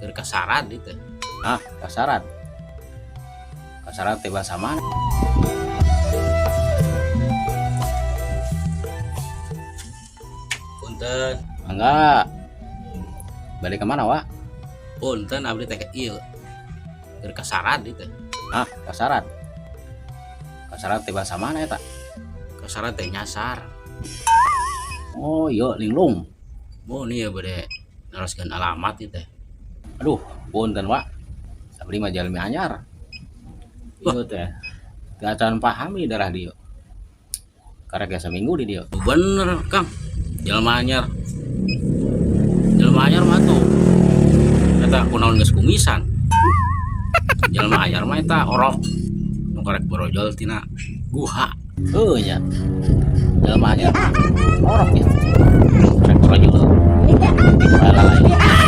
Kasaran itu. Ah, kasaran. Kasaran teh bahasa mana? Punten, Enggak. Balik ke mana, Wak? punten abdi teh ieu. Kasaran itu. Ah, kasaran. Kasaran teh bahasa mana eta? Kasaran teh nyasar. Oh, iya linglung. Mau nih ya bade naroskeun alamat ieu teh. Aduh, punten, Wak. Sabri mah jalmi anyar. Ieu teh. Teu acan pahami darah dieu. Karek seminggu di dieu. Bener, Kang. Jelema anyar. Jelema anyar mah tuh. Eta kunaon geus kumisan. Jelema anyar mah eta orok. Nu karek borojol tina guha. Heuh nya. Jelema anyar. Orok ya. Karek rojul. Bae lalai.